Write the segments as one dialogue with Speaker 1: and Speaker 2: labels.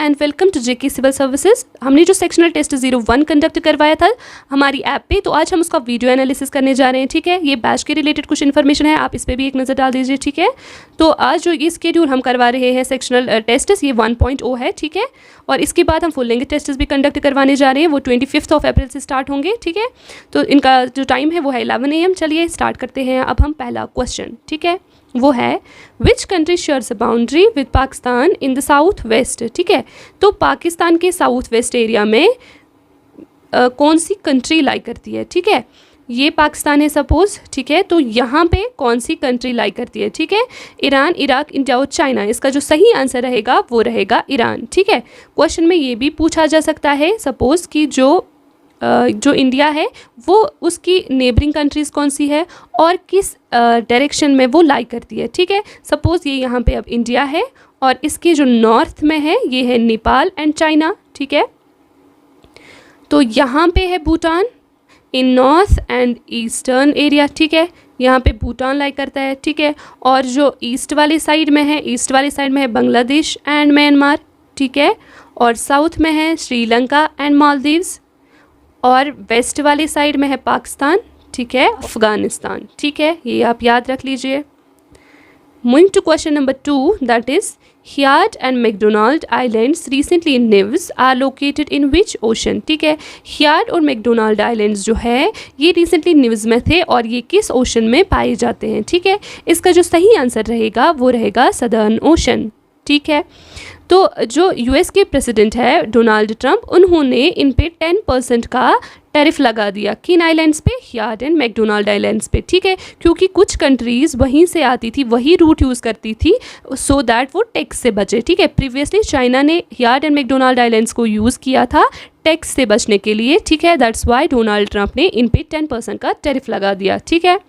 Speaker 1: And welcome to JK civil services. हमने जो sectional test 01 conduct करवाया था हमारी ऐप पे, तो आज हम उसका वीडियो एनालिसिस करने जा रहे हैं। ठीक है, ये बैच के रिलेटेड कुछ इन्फॉर्मेशन है, आप इस पर भी एक नज़र डाल दीजिए। ठीक है, तो आज जो ये स्केड्यूल हम करवा रहे हैं सेक्शनल टेस्ट, ये 1.0 है। ठीक है, और इसके बाद हम फुल लेंथ टेस्ट भी कंडक्ट करवाने जा रहे हैं, वो 25 अप्रैल से स्टार्ट होंगे। ठीक है, तो इनका जो टाइम है वो है 11 AM। चलिए स्टार्ट करते हैं अब हम पहला क्वेश्चन। ठीक है, वो है which country shares a boundary with Pakistan in the south west. ठीक है, तो पाकिस्तान के साउथ वेस्ट एरिया में कौन सी कंट्री लाई करती है। ठीक है, ये पाकिस्तान है सपोज। ठीक है, तो यहाँ पे कौन सी कंट्री लाई करती है। ठीक है, ईरान, इराक, इंडिया और चाइना। इसका जो सही आंसर रहेगा वो रहेगा ईरान। ठीक है, क्वेश्चन में ये भी पूछा जा सकता है सपोज कि जो इंडिया है वो उसकी नेबरिंग कंट्रीज़ कौन सी है और किस डायरेक्शन में वो लाई करती है। ठीक है, सपोज़ ये यहाँ पे अब इंडिया है और इसके जो नॉर्थ में है ये है नेपाल एंड चाइना। ठीक है, तो यहाँ पे है भूटान इन नॉर्थ एंड ईस्टर्न एरिया। ठीक है, यहाँ पे भूटान लाई करता है। ठीक है, और जो ईस्ट वाली साइड में है बांग्लादेश एंड म्यांमार। ठीक है, और साउथ में है श्रीलंका एंड मालदीव्स, और वेस्ट वाली साइड में है पाकिस्तान। ठीक है, अफ़गानिस्तान। ठीक है, ये आप याद रख लीजिए। Moving to question number 2, that is Heard and McDonald Islands recently in news are located in which ocean. ठीक है, हियार्ड और मैकडोनाल्ड आइलैंड्स जो है ये रिसेंटली निव्स में थे और ये किस ओशन में पाए जाते हैं। ठीक है, इसका जो सही आंसर रहेगा वो रहेगा सदर्न ओशन। ठीक है, तो जो यूएस के प्रेसिडेंट है डोनाल्ड ट्रंप, उन्होंने इन पे 10% का टैरिफ लगा दिया। किन आइलैंड्स पे? हियार्ड एंड मैकडोनाल्ड आइलैंड्स पे। ठीक है, क्योंकि कुछ कंट्रीज़ वहीं से आती थी, वही रूट यूज़ करती थी सो दैट वो टैक्स से बचे। ठीक है, प्रीवियसली चाइना ने हियार्ड एंड मैकडोनाल्ड आइलैंड्स को यूज़ किया था टैक्स से बचने के लिए। ठीक है, दैट्स वाई डोनाल्ड ट्रंप ने इन पे 10% का टैरिफ लगा दिया। ठीक है,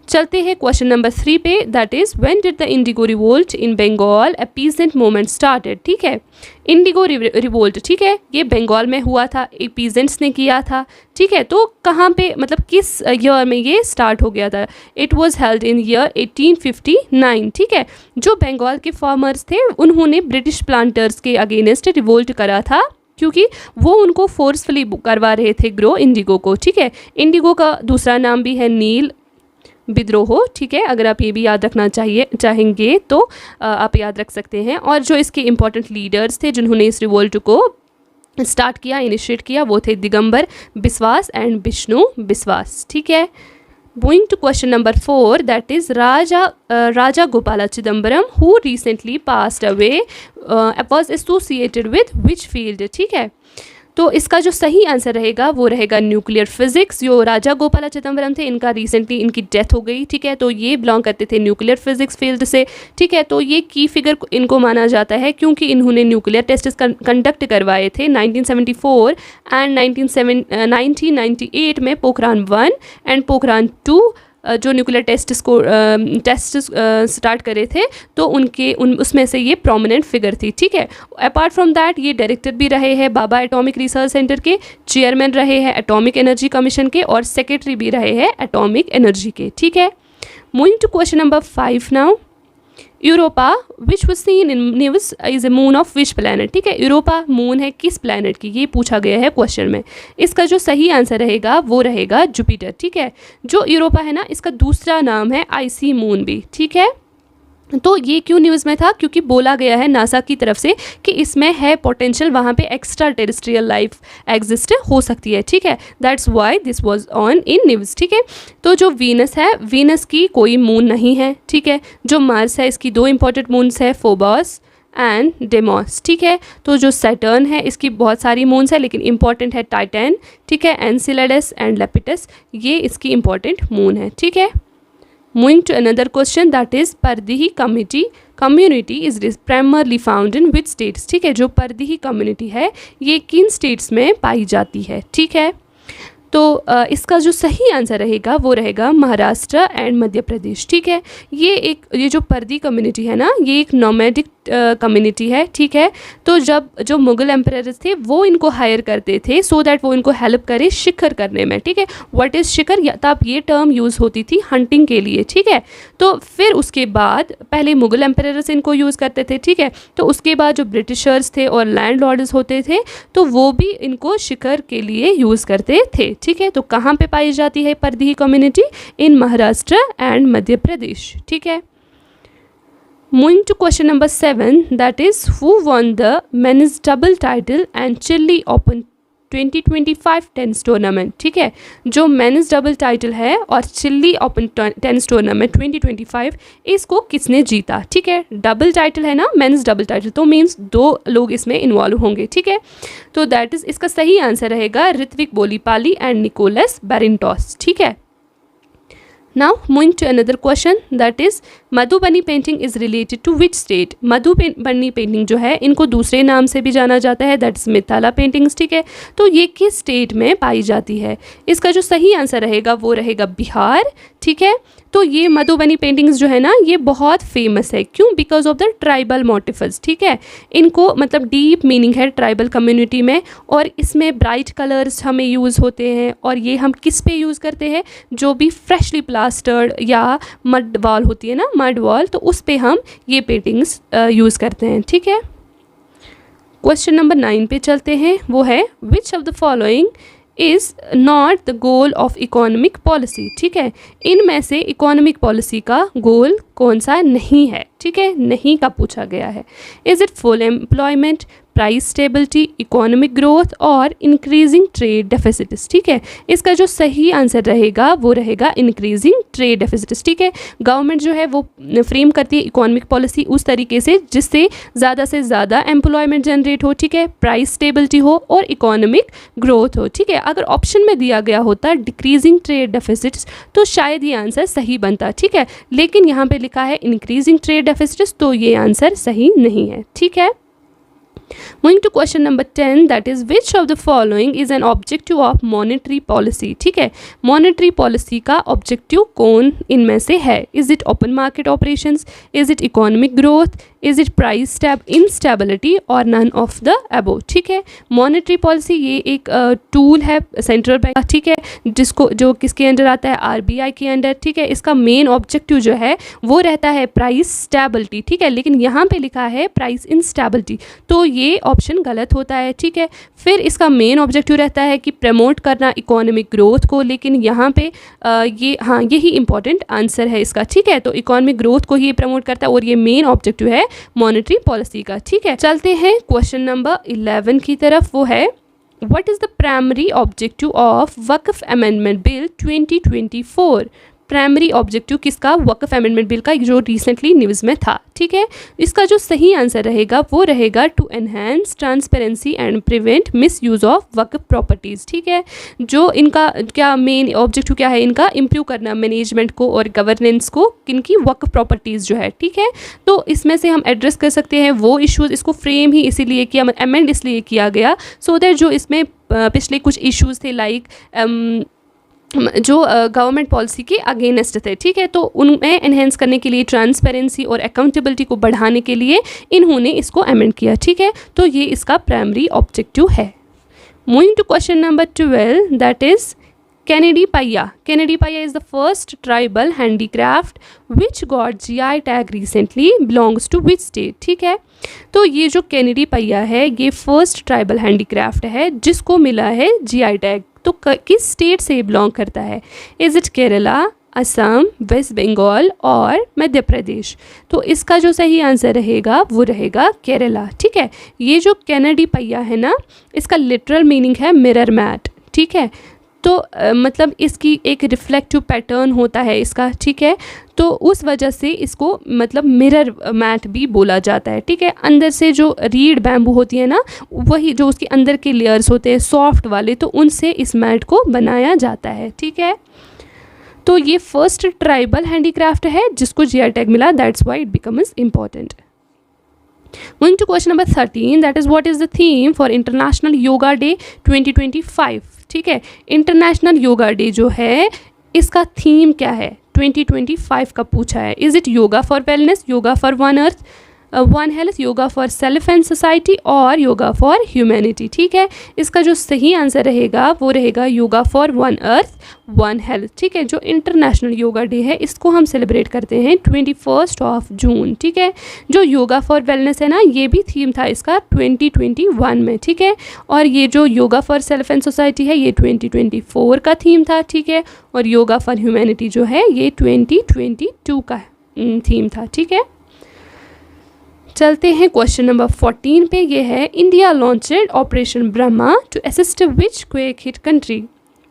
Speaker 1: चलते हैं क्वेश्चन नंबर 3 पे, that is when did the indigo revolt in Bengal a peasant movement started. ठीक है, इंडिगो रिवोल्ट, ठीक है, ये बंगाल में हुआ था, एक पीजेंट्स ने किया था। ठीक है, तो कहाँ पे, मतलब किस ईयर में ये स्टार्ट हो गया था? It was held in year 1859। ठीक है, जो बंगाल के फार्मर्स थे उन्होंने ब्रिटिश प्लांटर्स के अगेंस्ट रिवोल्ट करा था क्योंकि वो उनको फोर्सफुली करवा रहे थे ग्रो इंडिगो को। ठीक है, इंडिगो का दूसरा नाम भी है नील विद्रोह। ठीक है, अगर आप ये भी याद रखना चाहेंगे तो आप याद रख सकते हैं। और जो इसके इम्पोर्टेंट लीडर्स थे जिन्होंने इस रिवोल्ट को स्टार्ट किया, इनिशिएट किया, वो थे दिगंबर बिस्वास एंड विष्णु बिस्वास। ठीक है, going to question number 4, that is Raja Gopala Chidambaram who recently passed away was associated with which field. ठीक है, तो इसका जो सही आंसर रहेगा वो रहेगा न्यूक्लियर फिजिक्स। जो राजा गोपाला चिदम्बरम थे इनका रिसेंटली इनकी डेथ हो गई। ठीक है, तो ये बिलोंग करते थे न्यूक्लियर फिजिक्स फील्ड से। ठीक है, तो ये की फिगर इनको माना जाता है क्योंकि इन्होंने न्यूक्लियर टेस्ट कंडक्ट करवाए थे 1974 एंड 1998 में पोखरान 1 एंड पोखरान 2 जो न्यूक्लियर टेस्ट स्टार्ट करे थे, तो उसमें से ये प्रोमिनेंट फिगर थी। ठीक है, अपार्ट फ्रॉम दैट ये डायरेक्टर भी रहे हैं बाबा एटॉमिक रिसर्च सेंटर के, चेयरमैन रहे हैं एटॉमिक एनर्जी कमीशन के और सेक्रेटरी भी रहे हैं एटॉमिक एनर्जी के। ठीक है, moving to question number 5 now, Europa which was seen in news is a moon of which planet. ठीक है, यूरोपा मून है किस प्लैनेट की, ये पूछा गया है क्वेश्चन में। इसका जो सही आंसर रहेगा वो रहेगा जुपिटर। ठीक है, जो यूरोपा है ना, इसका दूसरा नाम है आईसी मून भी। ठीक है, तो ये क्यों न्यूज़ में था? क्योंकि बोला गया है नासा की तरफ से कि इसमें है पोटेंशियल, वहाँ पे एक्स्ट्रा टेरेस्ट्रियल लाइफ एग्जिस्ट हो सकती है। ठीक है, that's why this was on in news. ठीक है, तो जो वीनस है, वीनस की कोई मून नहीं है। ठीक है, जो मार्स है इसकी 2 इंपॉर्टेंट मून्स है, फोबॉस एंड डेमोस। ठीक है, तो जो सैटर्न है इसकी बहुत सारी मून्स है लेकिन इंपॉर्टेंट है टाइटन। ठीक है, एनसिलेडस एंड लेपिटस, ये इसकी इंपॉर्टेंट मून है। ठीक है, Moving to another question, that is Pardihi community is primarily found in which states। ठीक है, जो परदिही कम्युनिटी है ये किन स्टेट्स में पाई जाती है। ठीक है, तो इसका जो सही आंसर रहेगा वो रहेगा महाराष्ट्र एंड मध्य प्रदेश। ठीक है, ये जो पर्दी कम्युनिटी है ना, ये एक नोमैडिक कम्युनिटी है। ठीक है, तो जब जो मुग़ल एम्परर्स थे वो इनको हायर करते थे सो दैट वो इनको हेल्प करे शिकार करने में। ठीक है, व्हाट इज़ शिकार, या तब ये टर्म यूज़ होती थी हंटिंग के लिए। ठीक है, तो फिर उसके बाद पहले मुग़ल एम्परर्स इनको यूज़ करते थे। ठीक है, तो उसके बाद जो ब्रिटिशर्स थे और लैंड लॉर्ड्स होते थे तो वो भी इनको शिकार के लिए यूज़ करते थे। ठीक है, तो कहाँ पे पाई जाती है पर्दी community? In Maharashtra and Madhya Pradesh. ठीक है, moving to question number 7, that is who won the men's double title and Chile Open 2025 tennis tournament. ठीक है, जो मेंस डबल टाइटल है और चिल्ली ओपन टेनिस टूर्नामेंट 2025 इसको किसने जीता? ठीक है, डबल टाइटल है ना, मेंस डबल टाइटल, तो मीन्स 2 लोग इसमें इन्वॉल्व होंगे। ठीक है, तो दैट इज़ इसका सही आंसर रहेगा Ritwik Bollipalli and Nicolas Barrientos. ठीक है, Now moving to another question, that is Madhubani painting is related to which state? Madhubani painting जो है इनको दूसरे नाम से भी जाना जाता है, दैट इज़ मिथिला पेंटिंग्स। ठीक है, तो ये किस स्टेट में पाई जाती है? इसका जो सही आंसर रहेगा वो रहेगा बिहार। ठीक है, तो ये मधुबनी पेंटिंग्स जो है ना ये बहुत फेमस है। क्यों? Because of the tribal motifs. ठीक है, इनको मतलब डीप मीनिंग है ट्राइबल कम्युनिटी में, और इसमें ब्राइट कलर्स हमें यूज़ होते हैं। और ये हम किस पे यूज़ करते हैं? जो भी फ्रेशली प्लास्टर्ड या मड वॉल होती है ना, मड वॉल, तो उस पे हम ये पेंटिंग्स यूज़ करते हैं। ठीक है, क्वेश्चन नंबर 9 पे चलते हैं, वो है which of the following is not the goal of economic policy? ठीक है, इनमें से इकोनॉमिक पॉलिसी का गोल कौन सा नहीं है? ठीक है, नहीं का पूछा गया है। Is it full employment, price stability, economic growth और इंक्रीजिंग ट्रेड डेफिसिट्स? ठीक है, इसका जो सही आंसर रहेगा वो रहेगा इंक्रीजिंग ट्रेड डेफिसिट्स। ठीक है, गवर्नमेंट जो है वो फ्रेम करती है इकोनॉमिक पॉलिसी उस तरीके से जिससे ज़्यादा से ज़्यादा एम्प्लॉयमेंट जनरेट हो। ठीक है, प्राइस स्टेबिलिटी हो और इकोनॉमिक ग्रोथ हो। ठीक है, अगर ऑप्शन में दिया गया होता डिक्रीजिंग ट्रेड डेफिसिट्स तो शायद ये आंसर सही बनता। ठीक है, लेकिन यहाँ पे लिखा है इंक्रीजिंग ट्रेड डेफिसिट्स, तो ये आंसर सही नहीं है। ठीक है, Moving to question number 10, that is which of the following is an objective of monetary policy? ठीक है, monetary policy का objective कौन इनमें से है? Is it open market operations? Is it economic growth? Is it price instability or none of the above? ठीक है, monetary policy ये एक टूल है सेंट्रल बैंक। ठीक है, जो किसके अंडर आता है? RBI के अंडर। ठीक है, इसका मेन ऑब्जेक्टिव जो है वो रहता है प्राइस स्टेबिलिटी। ठीक है, लेकिन यहाँ पे लिखा है प्राइस इंस्टेबिलिटी, तो ये ऑप्शन गलत होता है। ठीक है, फिर इसका मेन ऑब्जेक्टिव रहता है कि प्रमोट करना इकोनॉमिक ग्रोथ को, लेकिन यहाँ पे यही इंपॉर्टेंट आंसर है इसका। ठीक है, तो इकोनॉमिक ग्रोथ को ही प्रमोट करता है और ये मेन ऑब्जेक्टिव है मॉनेटरी पॉलिसी का। ठीक है, चलते हैं क्वेश्चन नंबर 11 की तरफ, वो है what is the primary objective of Waqf amendment bill 2024? Primary objective किसका? वक्फ अमेंडमेंट बिल का, जो रिसेंटली न्यूज़ में था। ठीक है, इसका जो सही आंसर रहेगा वो रहेगा to enhance transparency and prevent misuse of Waqf properties. ठीक है, जो इनका क्या मेन ऑब्जेक्टिव क्या है? इनका इम्प्रूव करना मैनेजमेंट को और गवर्नेंस को, किनकी? वक्फ प्रॉपर्टीज़ जो है। ठीक है, तो इसमें से हम एड्रेस कर सकते हैं वो इश्यूज़। इसको फ्रेम ही इसीलिए किया, अमेंड इसलिए किया गया सो दैट जो इसमें पिछले कुछ इश्यूज़ थे लाइक जो गवर्नमेंट पॉलिसी के अगेंस्ट थे। ठीक है, तो उनमें एनहेंस करने के लिए, ट्रांसपेरेंसी और अकाउंटेबिलिटी को बढ़ाने के लिए इन्होंने इसको अमेंड किया। ठीक है, तो ये इसका प्राइमरी ऑब्जेक्टिव है। Moving to question number 12, that is कैनेडी पाइया। कैनेडी पाइया is the first tribal handicraft which got GI tag recently, belongs to which state? ठीक है, तो ये जो कैनेडी पाइया है ये फर्स्ट ट्राइबल हैंडीक्राफ्ट है जिसको मिला है GI टैग, तो किस स्टेट से बिलोंग करता है? Is it Kerala, Assam, West Bengal और मध्य प्रदेश? तो इसका जो सही आंसर रहेगा वो रहेगा केरला। ठीक है, ये जो कैनेडी पाइया है ना इसका लिटरल मीनिंग है मिरर मैट। ठीक है, तो मतलब इसकी एक रिफ्लेक्टिव पैटर्न होता है इसका। ठीक है, तो उस वजह से इसको मतलब मिरर मैट भी बोला जाता है। ठीक है, अंदर से जो रीड बैम्बू होती है ना, वही जो उसके अंदर के लेयर्स होते हैं सॉफ्ट वाले, तो उनसे इस मैट को बनाया जाता है। ठीक है, तो ये फर्स्ट ट्राइबल हैंडीक्राफ्ट है जिसको GI टैग मिला, that's why it becomes important. Moving to question number 13, that is what is the theme for International Yoga Day 2025. ठीक है, इंटरनेशनल योगा डे जो है इसका थीम क्या है 2025 का पूछा है. Is it yoga for wellness, yoga for one earth one health, yoga for self and society और योगा फॉर ह्यूमैनिटी. ठीक है, इसका जो सही आंसर रहेगा वो रहेगा yoga for one earth one health. ठीक है, जो इंटरनेशनल योगा डे है इसको हम सेलिब्रेट करते हैं 21 जून. ठीक है, जो योगा फॉर वेलनेस है ना ये भी थीम था इसका 2021 में. ठीक है, और ये जो yoga for self and society है ये 2024 का थीम था. ठीक है, और योगा फॉर ह्यूमैनिटी जो है ये 2022 का थीम था. ठीक है, चलते हैं क्वेश्चन नंबर 14 पे. ये है India launched operation Brahma to assist which quake hit country.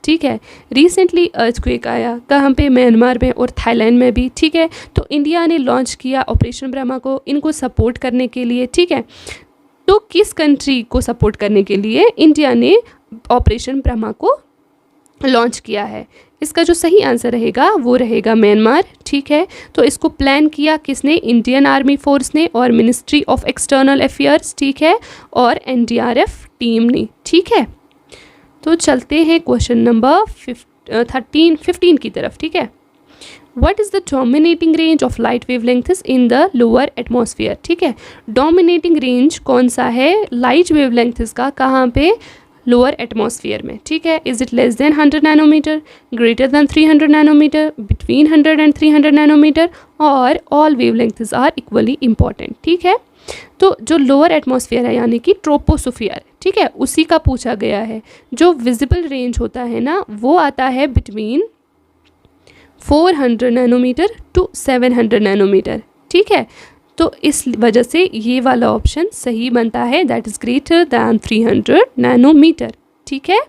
Speaker 1: ठीक है, रिसेंटली अर्थक्वेक आया कहाँ पे, म्यांमार में और थाईलैंड में भी. ठीक है, तो इंडिया ने लॉन्च किया ऑपरेशन ब्रह्मा को इनको सपोर्ट करने के लिए. ठीक है, तो किस कंट्री को सपोर्ट करने के लिए इंडिया ने ऑपरेशन ब्रह्मा को लॉन्च किया है? इसका जो सही आंसर रहेगा वो रहेगा म्यांमार. ठीक है, तो इसको प्लान किया किसने, इंडियन आर्मी फोर्स ने और मिनिस्ट्री ऑफ एक्सटर्नल अफेयर्स. ठीक है, और एनडीआरएफ टीम ने. ठीक है, तो चलते हैं क्वेश्चन नंबर 15 की तरफ. ठीक है, what is the dominating range of light wavelengths in the lower atmosphere. ठीक है, डोमिनेटिंग रेंज कौन सा है लाइट वेवलेंथ्स का, कहाँ पे, लोअर एटमॉस्फेयर में. ठीक है, is it less than 100 nanometer, greater than 300 nanometer, between 100 and 300 nanometer, और all wavelengths are equally important. ठीक है, तो जो लोअर एटमॉस्फेयर है यानी कि ट्रोपोस्फीयर. ठीक है, उसी का पूछा गया है. जो विजिबल रेंज होता है ना वो आता है बिटवीन 400 नैनोमीटर टू 700 नैनोमीटर. ठीक है, तो इस वजह से ये वाला ऑप्शन सही बनता है, that is greater than 300 nanometre. ठीक है,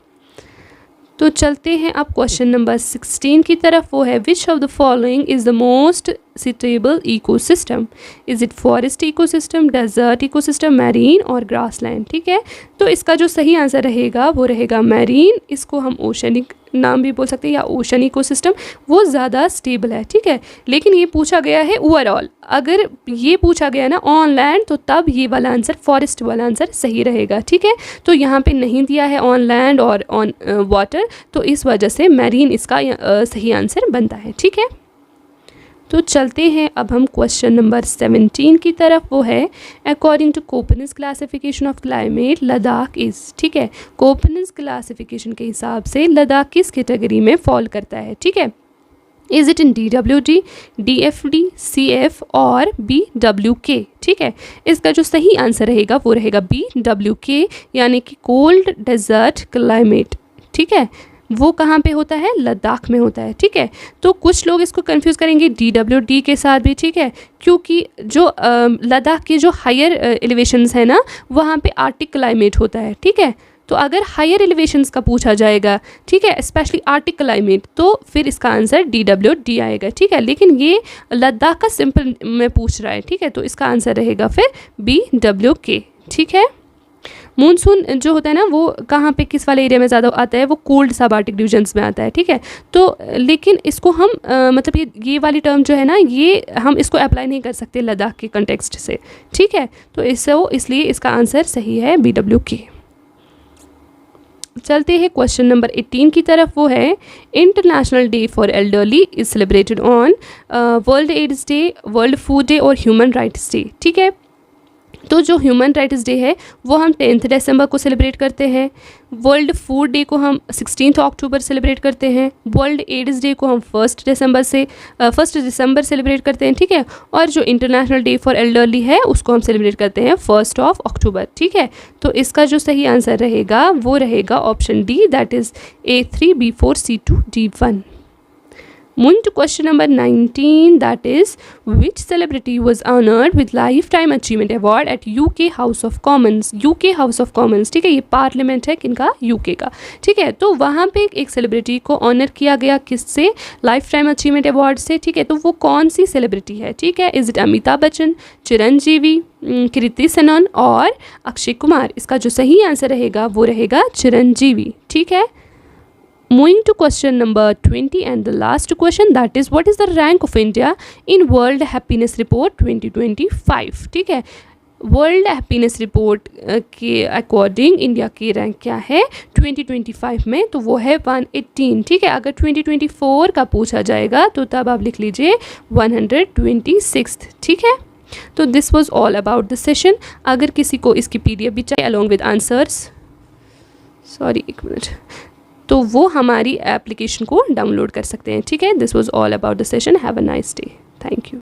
Speaker 1: तो चलते हैं अब क्वेश्चन नंबर 16 की तरफ. वो है which of the following is the most suitable ecosystem. Is it forest ecosystem, desert ecosystem, marine और grassland. ठीक है, तो इसका जो सही आंसर रहेगा वो रहेगा मैरीन. इसको हम ओशनिक नाम भी बोल सकते हैं या ओशन इकोसिस्टम, वो ज़्यादा स्टेबल है. ठीक है, लेकिन ये पूछा गया है ओवरऑल. अगर ये पूछा गया ना ऑन लैंड तो तब ये वाला आंसर फॉरेस्ट वाला आंसर सही रहेगा. ठीक है, तो यहाँ पे नहीं दिया है ऑन लैंड और ऑन वाटर, तो इस वजह से मैरीन इसका सही आंसर बनता है. ठीक है, तो चलते हैं अब हम क्वेश्चन नंबर 17 की तरफ. वो है according to Koppen's classification of climate Ladakh is. ठीक है, कोपेनिस क्लासिफिकेशन के हिसाब से लद्दाख किस कैटेगरी में फॉल करता है. ठीक है, is it in DWD, DFD, CF और BWK. ठीक है, इसका जो सही आंसर रहेगा वो रहेगा BWK यानी कि कोल्ड डेजर्ट क्लाइमेट. ठीक है, वो कहाँ पे होता है, लद्दाख में होता है. ठीक है, तो कुछ लोग इसको कंफ्यूज करेंगे DWD के साथ भी. ठीक है, क्योंकि जो लद्दाख के जो हायर एलिवेशंस है ना वहाँ पे आर्टिक क्लाइमेट होता है. ठीक है, तो अगर हायर एलिवेशंस का पूछा जाएगा, ठीक है, स्पेशली आर्टिक क्लाइमेट, तो फिर इसका आंसर DWD आएगा. ठीक है, लेकिन ये लद्दाख का सिंपल में पूछ रहा है. ठीक है, तो इसका आंसर रहेगा फिर BWK. ठीक है, मानसून जो होता है ना वो कहाँ पे किस वाले एरिया में ज़्यादा आता है, वो कोल्ड सब आर्टिक रीजन्स में आता है. ठीक है, तो लेकिन इसको हम मतलब ये वाली टर्म जो है ना ये हम इसको अप्लाई नहीं कर सकते लद्दाख के कंटेक्स्ट से. ठीक है, तो इसलिए इसका आंसर सही है BWK. चलते हैं क्वेश्चन नंबर 18 की तरफ. वो है international day for elderly is celebrated on world AIDS day, world food day और ह्यूमन राइट्स डे. ठीक है, तो जो ह्यूमन राइट्स डे है वो हम 10 दिसंबर को सेलिब्रेट करते हैं. वर्ल्ड फूड डे को हम 16 अक्टूबर सेलिब्रेट करते हैं. वर्ल्ड एड्स डे को हम 1 दिसंबर सेलिब्रेट करते हैं. ठीक है, और जो इंटरनेशनल डे फॉर एल्डरली है उसको हम सेलिब्रेट करते हैं 1 अक्टूबर. ठीक है, तो इसका जो सही आंसर रहेगा वो रहेगा option D, that is A3, B4, C2, D1. Moving to question number 19, that is which celebrity was honored with lifetime achievement award at UK House of Commons. UK House of Commons, ठीक है, ये parliament है किनका, UK का. ठीक है, तो वहाँ पे एक सेलिब्रिटी को ऑनर किया गया किससे, लाइफ टाइम अचीवमेंट अवार्ड से. ठीक है, तो वो कौन सी सेलिब्रिटी है. ठीक है, इज इट अमिताभ बच्चन, चिरंजीवी, कृति सेनन और अक्षय कुमार. इसका जो सही आंसर रहेगा वो रहेगा चिरंजीवी. ठीक है, moving to question number 20 and the last question, that is what is the rank of India in World Happiness Report 2025. ठीक है, वर्ल्ड हैप्पीनेस रिपोर्ट के अकॉर्डिंग इंडिया की रैंक क्या है 2025 में, तो वो है 118। ठीक है, अगर 2024 का पूछा जाएगा तो तब आप लिख लीजिए 126। ठीक है, तो this was all about this session. अगर किसी को इसकी PDF भी चाहिए अलॉन्ग विद आंसर्स, सॉरी एक मिनट, तो वो हमारी एप्लीकेशन को डाउनलोड कर सकते हैं। ठीक है, this was all about the session. Have a nice day, thank you.